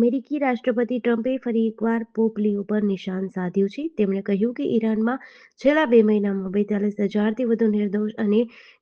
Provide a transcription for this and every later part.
અમેરિકી રાષ્ટ્રપતિ ટ્રમ્પે ફરી એકવાર પોપ લિયો પર નિશાન સાધ્યું છે. તેમણે કહ્યું કે ઈરાનમાં છેલ્લા 2 મહિનામાં 42,000થી વધુ નિર્દોષ અને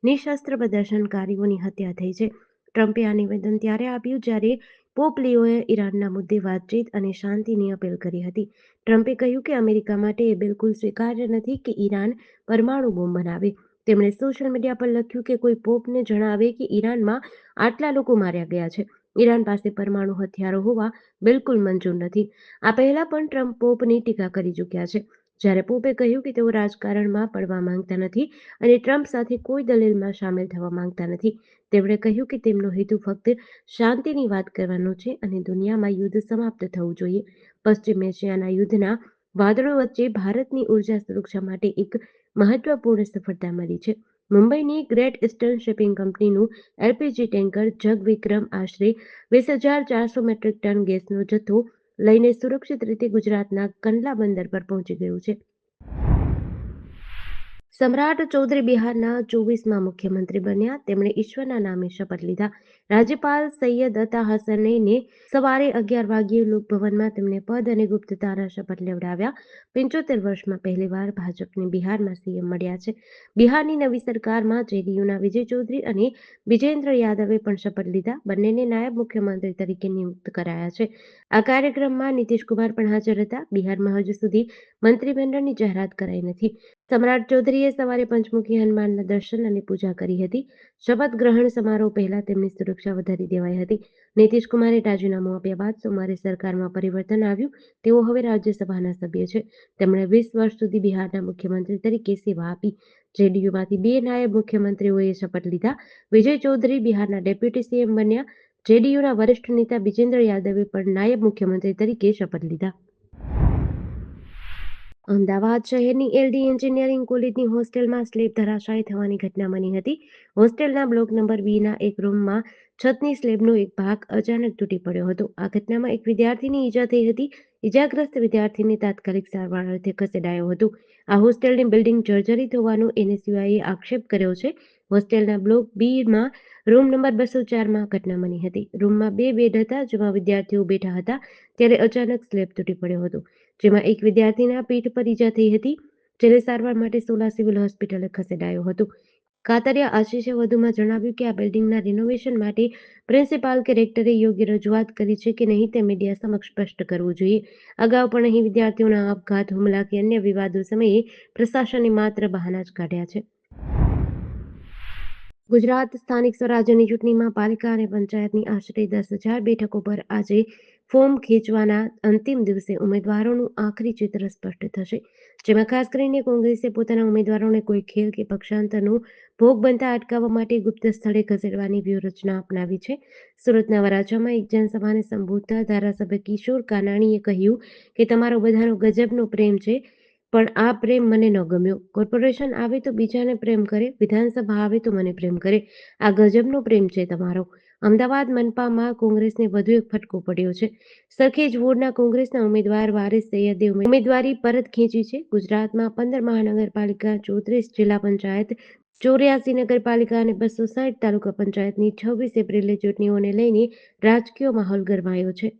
નિશસ્ત્ર પ્રદર્શનકારીઓની હત્યા થઈ છે. ટ્રમ્પે આ નિવેદન ત્યારે આપ્યું જ્યારે પોપ લિયોએ ઈરાનના મુદ્દે વાતચીત અને શાંતિની અપીલ કરી હતી. ટ્રમ્પે કહ્યું કે અમેરિકા માટે એ બિલકુલ સ્વીકાર્ય નથી કે ઈરાન પરમાણુ બોમ્બ બનાવે. તેમણે સોશિયલ મીડિયા પર લખ્યું કે કોઈ પોપને જણાવે કે ઈરાનમાં આટલા લોકો માર્યા ગયા છે. ઈરાન પાસે પરમાણુ હથિયારો હોવા બિલકુલ મંજૂર નથી. આ પહેલા પણ ટ્રમ્પ પોપની ટીકા કરી ચૂક્યા છે. જ્યારે પોપે કહ્યું કે તેઓ રાજકારણમાં પડવા માંગતા નથી અને ટ્રમ્પ સાથે કોઈ દલીલમાં સામેલ થવા માંગતા નથી. તેમણે કહ્યું કે તેમનો હેતુ ફક્ત શાંતિની વાત કરવાનો છે અને દુનિયામાં યુદ્ધ સમાપ્ત થવું જોઈએ. પશ્ચિમ એશિયાના યુદ્ધના વાદળો વચ્ચે ભારતની ઉર્જા સુરક્ષા માટે એક મહત્વપૂર્ણ સફળતા મળી છે. મુંબઈની ગ્રેટ ઇસ્ટર્ન શિપિંગ કંપનીનું એલપીજી ટેન્કર જગવિક્રમ આશરે 20,400 મેટ્રિક ટન ગેસનો જથ્થો લઈને સુરક્ષિત રીતે ગુજરાતના કંડલા બંદર પર પહોંચી ગયું છે. સમ્રાટ ચૌધરી બિહારના 24મા મુખ્યમંત્રી બન્યા. તેમણે ઈશ્વરના નામે શપથ લીધા. રાજ્યપાલ સૈયદ અતા હસનૈને સવારે 11 વાગ્યે લોકભવનમાં તેમને પદ અને ગુપ્તતાના શપથ લેવડાવ્યા. 75 વર્ષમાં પહેલીવાર ભાજપને બિહારમાં સીએમ મળ્યા છે. બિહારની નવી સરકારમાં જેડીયુના વિજય ચૌધરી અને વિજેન્દ્ર યાદવે પણ શપથ લીધા. બંનેને નાયબ મુખ્યમંત્રી તરીકે નિયુક્ત કરાયા છે. આ કાર્યક્રમમાં નીતિશ કુમાર પણ હાજર હતા. બિહારમાં હજુ સુધી મંત્રીમંડળની જાહેરાત કરાઈ નથી. સમ્રાટ ચૌધરીએ સવારે પંચમુખી હનુમાનના દર્શન અને પૂજા કરી હતી. શપથ ગ્રહણ સમારોહ પહેલા તેમની સુરક્ષા વધારી દેવાઈ હતી. નીતિશ કુમારે રાજીનામું આપ્યા બાદ સોમવારે સરકારમાં પરિવર્તન આવ્યું. તેઓ હવે રાજ્યસભાના સભ્ય છે. તેમણે 20 વર્ષ સુધી બિહારના મુખ્યમંત્રી તરીકે સેવા આપી. જેડીયુમાંથી 2 નાયબ મુખ્યમંત્રીઓએ શપથ લીધા. વિજય ચૌધરી બિહારના ડેપ્યુટી સીએમ બન્યા. જેડીયુના વરિષ્ઠ નેતા વિજેન્દ્ર યાદવે પણ નાયબ મુખ્યમંત્રી તરીકે શપથ લીધા. અમદાવાદ શહેરની એલડી એન્જિનિયરિંગ કોલેજની હોસ્ટેલમાં સ્લેબ ધરાશાયી થવાની ઘટના બની હતી. હોસ્ટેલના બ્લોક નંબર બીના એક રૂમમાં છતની સ્લેબનો એક ભાગ અચાનક તૂટી પડ્યો હતો. આ ઘટનામાં એક વિદ્યાર્થીની ઈજા થઈ હતી. ઈજાગ્રસ્ત વિદ્યાર્થીને તાત્કાલિક સારવાર અર્થે ખસેડાયો હતો. આ હોસ્ટેલની બિલ્ડિંગ જર્જરિત હોવાનો એનએસયુઆઈએ આક્ષેપ કર્યો છે. હોસ્ટેલના બ્લોક બીમાં રૂમ નંબર 204માં ઘટના બની હતી. રૂમમાં 2 બેડ હતા જેમાં વિદ્યાર્થીઓ બેઠા હતા ત્યારે અચાનક સ્લેબ તૂટી પડ્યો હતો, જેમાં એક વિદ્યાર્થીના પીઠ પર ઈજા થઈ હતી, જેને સારવાર માટે સોલા સિવિલ હોસ્પિટલે ખસેડાયો હતો. કાતરિયા આશીષે વધુમાં જણાવ્યું કે આ બિલ્ડિંગના રિનોવેશન માટે પ્રિન્સિપાલ કે રેક્ટરે યોગ્ય રજૂઆત કરી છે કે નહીં તે મીડિયા સમક્ષ સ્પષ્ટ કરવું જોઈએ. અગાઉ પણ અહીં વિદ્યાર્થીઓના આપઘાત, હુમલા કે અન્ય વિવાદો સમયે પ્રશાસને માત્ર બહાના જ કાઢ્યા છે. ગુજરાત સ્થાનિક સ્વરાજ્યની ચૂંટણીમાં પાલિકા અને પંચાયતની આશરે 10,000 બેઠકો પર આજે ફોર્મ ખેંચવાના અંતિમ દિવસે ઉમેદવારોનું આખરી ચિત્ર સ્પષ્ટ થશે, જેમાં ખાસ કરીને કોંગ્રેસે પોતાના ઉમેદવારોને કોઈ ખેલ કે પક્ષાંતરનો ભોગ બનતા અટકાવવા માટે ગુપ્ત સ્થળે ખસેડવાની વ્યૂહરચના અપનાવી છે. સુરતના વરાછામાં એક જનસભાને સંબોધતા ધારાસભ્ય કિશોર કાનાણીએ કહ્યું કે તમારો બધાનો ગજબનો પ્રેમ છે, પણ આ પ્રેમ મને ન ગમ્યો. કોર્પોરેશન આવે તો બીજાને પ્રેમ કરે, વિધાનસભા આવે તો મને પ્રેમ કરે. આ ગજબનો પ્રેમ છે તમારો. અમદાવાદ મનપામાં કોંગ્રેસને વધુ એક ફટકો પડ્યો છે. સરખેજ વોર્ડના કોંગ્રેસના ઉમેદવાર વારિસ સૈયદે ઉમેદવારી પરત ખેંચી છે. ગુજરાતમાં 15 મહાનગરપાલિકા, 34 જિલ્લા પંચાયત, 84 નગરપાલિકા અને 260 તાલુકા પંચાયતની 26 એપ્રિલે ચૂંટણીઓને લઈને રાજકીય માહોલ ગરમાયો છે.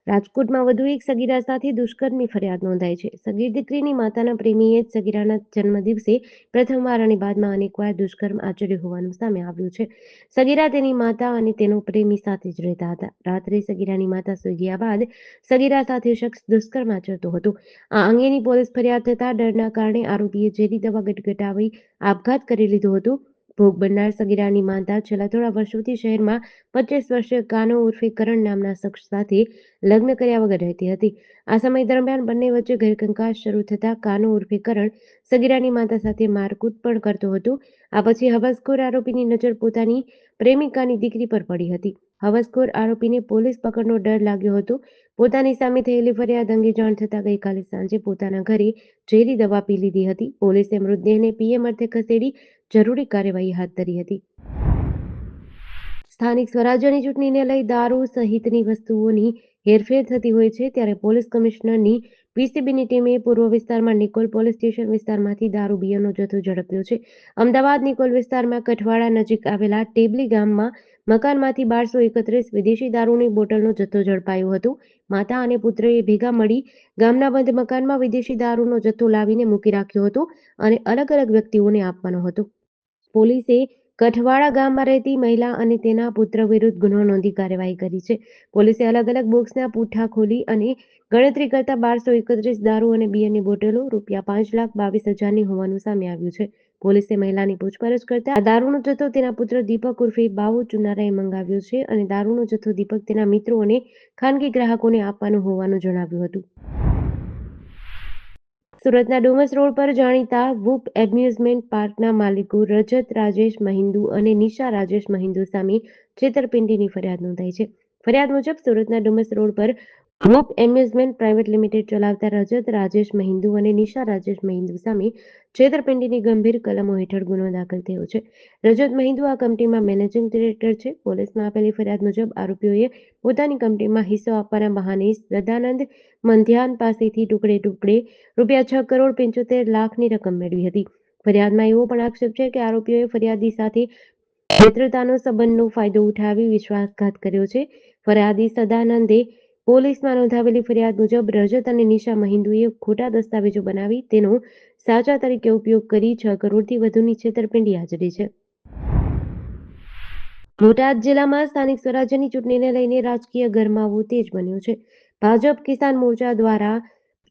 રાજકોટમાં વધુ એક સગીરા સાથે દુષ્કર્મની ફરિયાદ નોંધાઈ છે. સગીર દીકરીની માતાના પ્રેમીએ જ સગીરાના જન્મદિવસે પ્રથમવાર અને બાદમાં અનેકવાર દુષ્કર્મ આચર્યું હોવાનું સામે આવ્યું છે. સગીરા, તેની માતા અને તેનો પ્રેમી સાથે જ રહેતા હતા. રાત્રે સગીરાની માતા સૂઈ ગયા બાદ સગીરા સાથે શખ્સ દુષ્કર્મ આચરતો હતો. આ અંગેની પોલીસ ફરિયાદ થતાં ડરના કારણે આરોપીએ ઝેરી દવા ગટગટાવી આપઘાત કરી લીધો હતો. ભોગ બનનાર સગીરાની માતા છેલ્લા થોડા વર્ષોથી શહેરમાં 25 વર્ષીય કાનો ઉર્ફે કરણ નામના શખ્સ સાથે લગ્ન કર્યા વગર રહેતી હતી. આ સમય દરમિયાન બંને વચ્ચે ઘરકંકાસ શરૂ થતાં કાનો ઉર્ફે કરણ સગીરાની માતા સાથે મારકૂટ પણ કરતો હતો. આ પછી હવસખોર આરોપીની નજર પોતાની પ્રેમિકાની દીકરી પર પડી હતી. હવસખોર આરોપીને પોલીસ પકડનો ડર લાગ્યો હતો. પોતાની સામે થયેલી ફરિયાદ અંગે જાણ થતાં ગઈકાલે સાંજે પોતાના ઘરે ઝેરી દવા પી લીધી હતી. પોલીસે મૃતદેહને પીએમ અર્થે ખસેડી જરૂરી કાર્યવાહી હાથ ધરી હતી. સ્થાનિક સ્વરાજ્યની ચૂંટણીને લઈ દારૂ સહિતની વસ્તુઓની હેરફેર થતી હોય છે, ત્યારે પોલીસ કમિશનરની પીસીબીની ટીમે પૂર્વ વિસ્તારમાં નિકોલ પોલીસ સ્ટેશન વિસ્તારમાંથી દારૂ બિયરનો જથ્થો ઝડપ્યો છે. અમદાવાદ નિકોલ વિસ્તારમાં કઠવાડા નજીક આવેલા ટેબલી ગામમાં મકાનમાંથી 1231 વિદેશી દારૂની બોટલનો જથ્થો ઝડપાયો હતો. માતા અને પુત્રએ ભેગા મળી ગામના બંધ મકાનમાં વિદેશી દારૂનો જથ્થો લાવીને મૂકી રાખ્યો હતો અને અલગ-અલગ વ્યક્તિઓને આપવાનો હતો. પોલીસે કઠવાડા ગામમાં રહેતી મહિલા અને તેના પુત્ર વિરુદ્ધ ગુનો નોંધી કાર્યવાહી કરી છે. પોલીસે અલગ-અલગ બોક્સના પૂંઠા ખોલી અને ગણતરી કરતા 1231 દારૂ અને બિયરની બોટલો ₹5,22,000ની હોવાનું સામે આવ્યું છે. પોલીસે મહિલાની પૂછપરછ કરતા આ દારૂનો જથ્થો તેના પુત્ર દીપક ઉર્ફે બાવો ચુનારાએ મંગાવ્યો છે અને દારૂનો જથ્થો દીપક તેના મિત્રો અને ખાનગી ગ્રાહકોને આપવાનું હોવાનું જણાવ્યું હતું. સુરતના ડુમસ રોડ પર જાણીતા વુપ એમ્યુઝમેન્ટ પાર્કના માલિકો રજત રાજેશ મહિન્દુ અને નિશા રાજેશ મહિન્દુ સામે છેતરપિંડીની ફરિયાદ નોંધાઈ છે. ફરિયાદ મુજબ સુરતના ડુમસ રોડ પર વુપ એમ્યુઝમેન્ટ પ્રાઇવેટ લિમિટેડ ચલાવતા રજત રાજેશ મહિન્દુ અને નિશા રાજેશ મહિન્દુ સામે છેતરપિંડીની ગંભીર કલમો હેઠળ ગુનો દાખલ થયો છે. રજત મહિન્દુ આ કંપનીમાં મેનેજિંગ ડિરેક્ટર છે. પોલીસમાં આપેલી ફરિયાદ મુજબ આરોપીઓએ પોતાની કંપનીમાં હિસ્સો આપવાના બહાને શ્રદ્ધાનંદ મંધ્યાન પાસેથી ટુકડે ₹6,75,00,000ની રકમ મેળવી હતી. ફરિયાદમાં એવો પણ આક્ષેપ છે કે આરોપીઓએ ફરિયાદી સાથે મિત્રતાનો સંબંધનો ફાયદો ઉઠાવી વિશ્વાસઘાત કર્યો છે. ફરિયાદી સદાનંદે પોલીસમાં નોંધાવેલી ફરિયાદ મુજબ રજત અને નિશા મહિન્દુએ ખોટા દસ્તાવેજો બનાવી તેનો સાચા તરીકે ઉપયોગ કરી ₹6 કરોડથી વધુની છેતરપિંડી આચરી છે. બોટાદ જિલ્લામાં સ્થાનિક સ્વરાજ્યની ચૂંટણીને લઈને રાજકીય ગરમાવો તેજ બન્યો છે. ભાજપ કિસાન મોરચા દ્વારા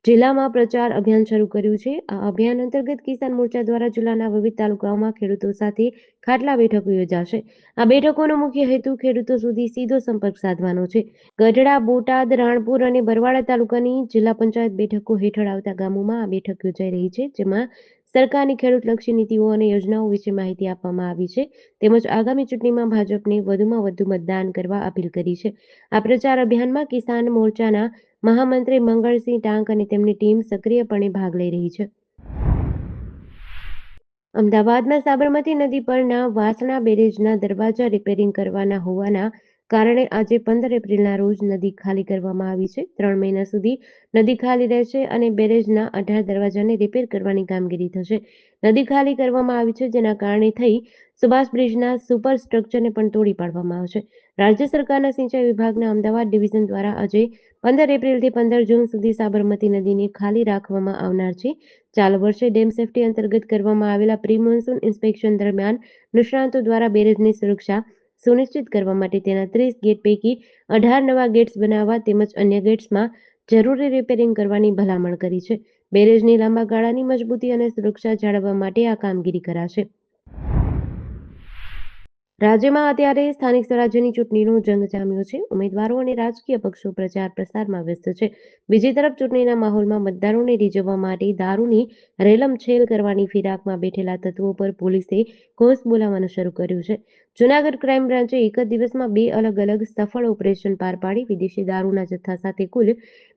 જિલ્લામાં પ્રચાર અભિયાન શરૂ કર્યું છે. આ અભિયાન અંતર્ગત કિસાન મોરચા દ્વારા જિલ્લાના વિવિધ તાલુકાઓમાં ખેડૂતો સાથે ખાટલા બેઠકો યોજાશે. આ બેઠકોનો મુખ્ય હેતુ ખેડૂતો સુધી સીધો સંપર્ક સાધવાનો છે. ગઢડા, બોટાદ, રાણપુર અને બરવાડા તાલુકાની જિલ્લા પંચાયત બેઠકો હેઠળ આવતા ગામોમાં આ બેઠક યોજાઈ રહી છે, જેમાં સરકારની ખેડૂતલક્ષી નીતિઓ અને યોજનાઓ વિશે માહિતી આપવામાં આવી છે. તેમજ આગામી ચૂંટણીમાં ભાજપને વધુમાં વધુ મતદાન કરવા અપીલ કરી છે. આ પ્રચાર અભિયાનમાં કિસાન મોરચાના મહામંત્રી મંગળસિંહ ટાંક અને તેમની ટીમ સક્રિયપણે ભાગ લઈ રહી છે. અમદાવાદમાં સાબરમતી નદી પરના વાસણા બેરેજના દરવાજા રિપેરિંગ કરવાના હોવાના કારણે આજે 15 એપ્રિલના રોજ નદી ખાલી કરવામાં આવી છે. 3 મહિના સુધી નદી ખાલી રહેશે અને બેરેજના 18 દરવાજાને રિપેર કરવાની કામગીરી થશે. નદી ખાલી કરવામાં આવી છે, જેના કારણે થઈ સુભાષ બ્રિજના સુપર સ્ટ્રક્ચરને પણ તોડી પાડવામાં આવશે. રાજ્ય સરકારના સિંચાઈ વિભાગના અમદાવાદ ડિવિઝન દ્વારા આજે 15 એપ્રિલથી 15 જૂન સુધી સાબરમતી નદીને ખાલી રાખવામાં આવનાર છે. ચાલુ વર્ષે ડેમ સેફટી અંતર્ગત કરવામાં આવેલા પ્રી મોન્સૂન ઇન્સ્પેક્શન દરમિયાન નિષ્ણાતો દ્વારા બેરેજની સુરક્ષા સુનિશ્ચિત કરવા માટે તેના 30 ગેટ પૈકી 18 નવા ગેટ્સ બનાવવા તેમજ અન્ય ગેટ્સમાં જરૂરી રિપેરિંગ કરવાની ભલામણ કરી છે. બેરેજની લાંબા ગાળાની મજબૂતી અને સુરક્ષા જાળવવા માટે આ કામગીરી કરાશે. રાજ્યમાં અત્યારે સ્થાનિક સ્વરાજ્યની ચૂંટણીનો જંગ જામ્યો છે. ઉમેદવારો અને રાજકીય પક્ષો પ્રચાર પ્રસારમાં વ્યસ્ત છે. બીજી તરફ ચૂંટણીના માહોલમાં મતદારોને રીઝવવા માટે દારૂની રેલમછેલ કરવાની ફિરાકમાં બેઠેલા તત્વો પર પોલીસે કોસ બોલાવવાનું શરૂ કર્યું છે. જૂનાગઢ ક્રાઇમ બ્રાન્ચે એક જ દિવસમાં 2 અલગ-અલગ સફળ ઓપરેશન પાર પાડી વિદેશી દારૂના જથ્થા સાથે કુલ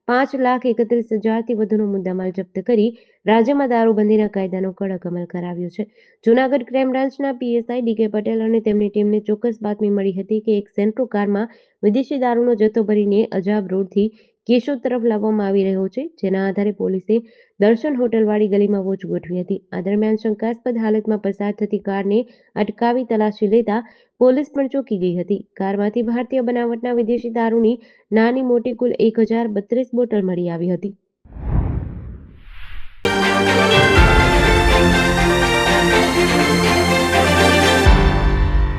5,31,000થી વધુનો મુદ્દામાલ જપ્ત કરી રાજ્યમાં દારૂબંધીના કાયદાનો કડક અમલ કરાવ્યો છે. જૂનાગઢ ક્રાઇમ બ્રાન્ચના પીએસઆઈ ડીકે પટેલ અને તેમની ટીમને ચોક્કસ બાતમી મળી હતી કે એક સેન્ટ્રો કારમાં વિદેશી દારૂનો જથ્થો ભરીને અજાબ રોડથી કેશોદ તરફ લાવવામાં આવી રહ્યો છે, જેના આધારે પોલીસે દર્શન હોટલવાળી ગલીમાં વોચ ગોઠવી હતી. આ દરમિયાન શંકાસ્પદ હાલતમાં પસાર થતી કારને અટકાવી તલાશી લેતા પોલીસ પણ ચોંકી ગઈ હતી. કારમાંથી ભારતીય બનાવટના વિદેશી દારૂની નાની મોટી કુલ 1,032 બોટલ મળી આવી હતી.